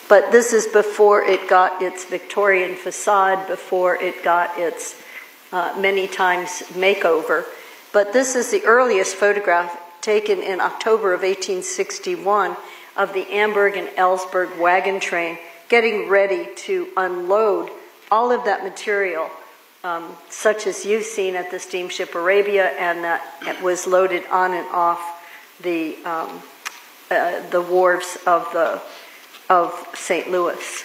But this is before it got its Victorian facade, before it got its many times makeover. But this is the earliest photograph taken in October of 1861 of the Amberg and Ellsberg wagon train getting ready to unload all of that material, such as you've seen at the steamship Arabia, and that was loaded on and off the wharves of St. Louis.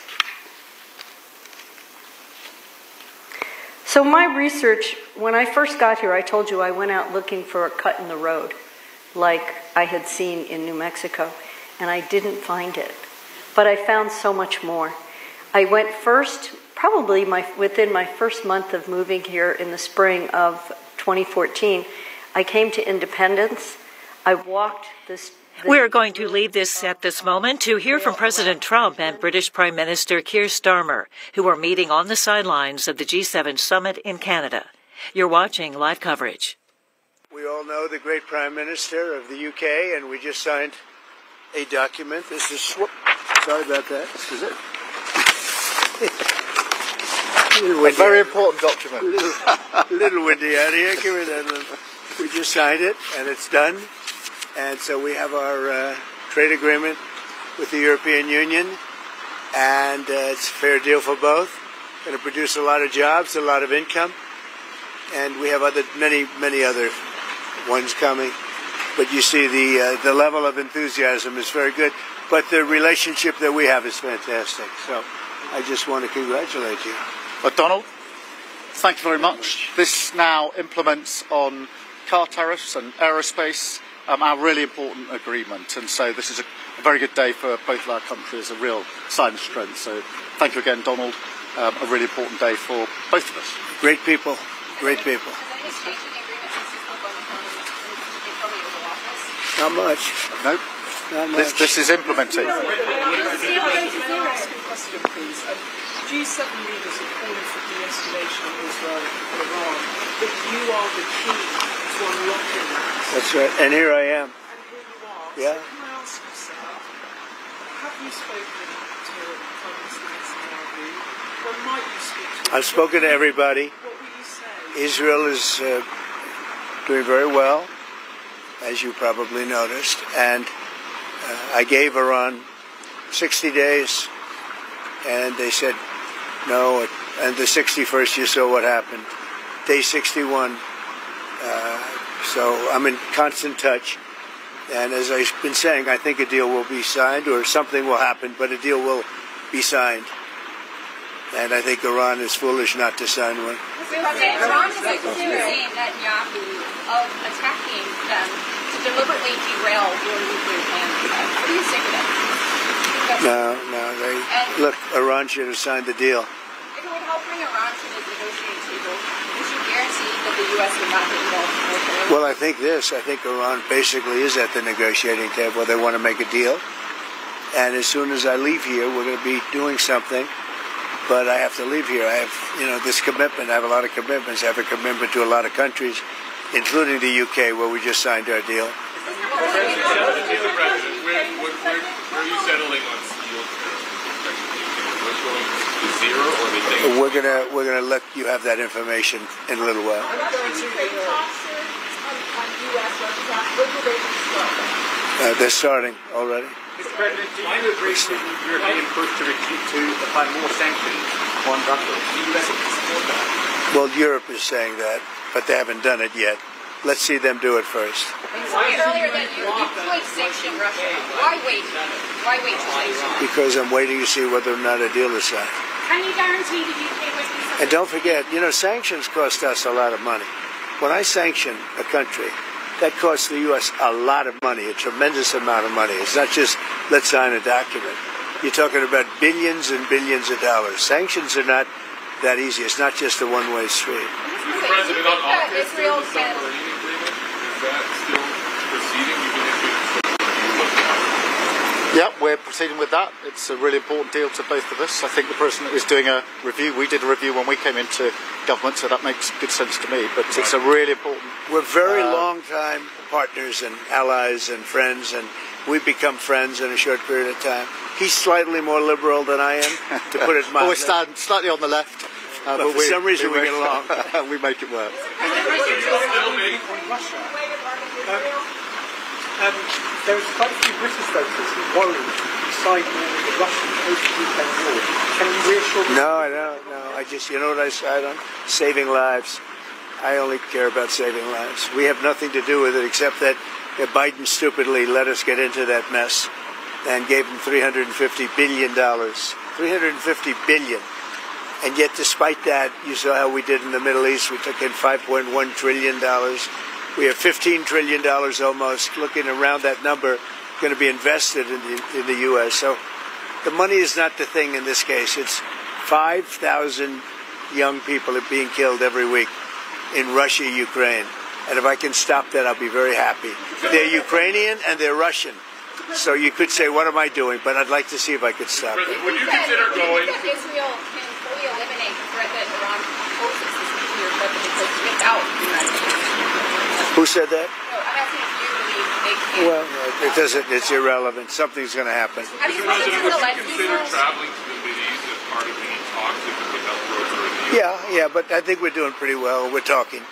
So my research, when I first got here, I told you I went out looking for a cut in the road, like I had seen in New Mexico, and I didn't find it. But I found so much more. I went first, probably within my first month of moving here in the spring of 2014, I came to Independence. I walked this. We are going to leave this at this moment to hear from President Trump and British Prime Minister Keir Starmer, who are meeting on the sidelines of the G7 summit in Canada. You're watching live coverage. We all know the great Prime Minister of the UK, and we just signed a document. This is, sorry about that. This is it. A very important document. A little windy out here. Give me that. We just signed it, and it's done. And so we have our trade agreement with the European Union, and it's a fair deal for both. Going to produce a lot of jobs, a lot of income, and we have many other ones coming. But you see the level of enthusiasm is very good. But the relationship that we have is fantastic. So I just want to congratulate you. Well, Donald, thank you very much. This now implements on car tariffs and aerospace our really important agreement. And so this is a very good day for both of our countries, a real sign of strength. So thank you again, Donald. A really important day for both of us. Great people. Great people. Not much. No. Not much. This is implementing. G7 leaders are calling for de-escalation of Israel and Iran, but you are the key to unlocking that. That's right. And here I am. And here you are. Yeah. So can I ask you, sir, have you spoken to Prime Minister Netanyahu? Or might you speak to him? I've spoken to everybody. What will you say? Israel is doing very well, as you probably noticed, and I gave Iran 60 days, and they said no, and the 61st you saw what happened. Day 61, so I'm in constant touch, and as I've been saying, I think a deal will be signed, or something will happen, but a deal will be signed, and I think Iran is foolish not to sign one. Iran is accusing Netanyahu of attacking them to deliberately derail your nuclear plan. What do you think of that? No. Look, Iran should have signed the deal. If it would help bring Iran to the negotiating table, would you guarantee that the U.S. would not get involved militarily? Well, I think Iran basically is at the negotiating table. They want to make a deal. And as soon as I leave here, we're going to be doing something. But I have to leave here. I have, this commitment. I have a lot of commitments. I have a commitment to a lot of countries, including the UK, where we just signed our deal. Where are you settling on steel? What's going to zero, or are they We're gonna let you have that information in a little while. They're starting already. Mr. President, do you agree with the European push to apply more sanctions on Russia? Do you support that? Well, Europe is saying that, but they haven't done it yet. Let's see them do it first. You said earlier that you could sanction Russia. Why wait? Why wait to sanction? Because I'm waiting to see whether or not a deal is signed. Can you guarantee the UK would be... And don't forget, sanctions cost us a lot of money. When I sanction a country, that costs the U.S. a lot of money, a tremendous amount of money. It's not just, let's sign a document. You're talking about billions and billions of dollars. Sanctions are not that easy. It's not just a one-way street. Mr. President, on office, Israel submarine agreement, is that still proceeding? Yeah, we're proceeding with that. It's a really important deal to both of us. I think the President is doing a review. We did a review when we came into government, so that makes good sense to me. But it's a really important... We're very long-time partners and allies and friends, and we become friends in a short period of time. He's slightly more liberal than I am, to put it mildly. We stand slightly on the left, but for some reason we get along. We make it work. There's quite a few British voters who worry siding with the Russian post-Ukraine war. Can you reassure them? No, I don't. No, I just, you know what I side on? Saving lives. I only care about saving lives. We have nothing to do with it except that Biden stupidly let us get into that mess and gave him $350 billion. $350 billion. And yet, despite that, you saw how we did in the Middle East. We took in $5.1 trillion. We have $15 trillion almost, looking around that number, going to be invested in the U.S. So the money is not the thing in this case. It's 5,000 young people are being killed every week in Russia, Ukraine. And if I can stop that, I'll be very happy. They're Ukrainian and they're Russian. So you could say, what am I doing? But I'd like to see if I could stop it. Would you consider going? Do you think Israel can fully eliminate the threat that Iran poses this nuclear weapon without the United States? Who said that? No, I'm asking if you believe they can. Well, it doesn't. It's irrelevant. Something's going to happen. Have you President, would you considered consider traveling to the Mideast as part of any talks if the health roads are in the U.S.? Yeah, but I think we're doing pretty well. We're talking.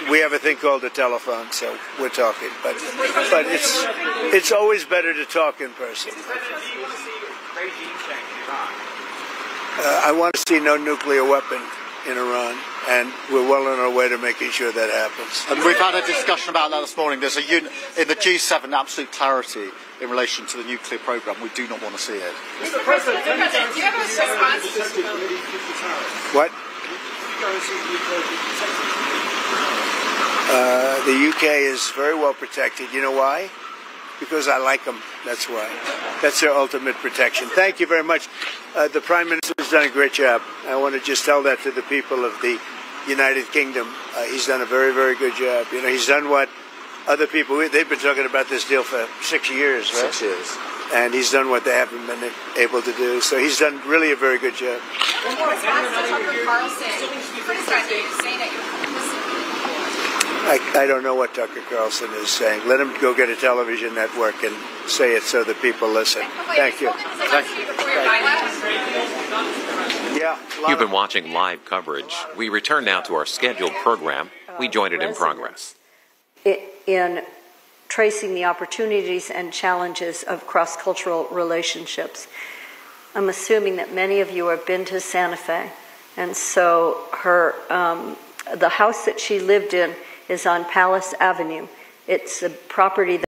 We have a thing called a telephone, so we're talking. But it's always better to talk in person. I want to see no nuclear weapon in Iran, and we're well on our way to making sure that happens. And we've had a discussion about that this morning. There's in the G7 absolute clarity in relation to the nuclear program. We do not want to see it. Mr. President, do you have a response? What? The UK is very well protected. You know why? Because I like them. That's why. That's their ultimate protection. Thank you very much. The Prime Minister has done a great job. I want to just tell that to the people of the United Kingdom. He's done a very, very good job. You know, he's done what other people, they've been talking about this deal for 6 years, right? 6 years. And he's done what they haven't been able to do. So he's done really a very good job. In response to Tucker Carlson criticizing you, saying that you're complicit. I don't know what Tucker Carlson is saying. Let him go get a television network and say it so that people listen. Thank you. Thank you. Yeah. You've been watching live coverage. We return now to our scheduled program. We joined it in progress. In tracing the opportunities and challenges of cross-cultural relationships. I'm assuming that many of you have been to Santa Fe, and so the house that she lived in is on Palace Avenue. It's a property that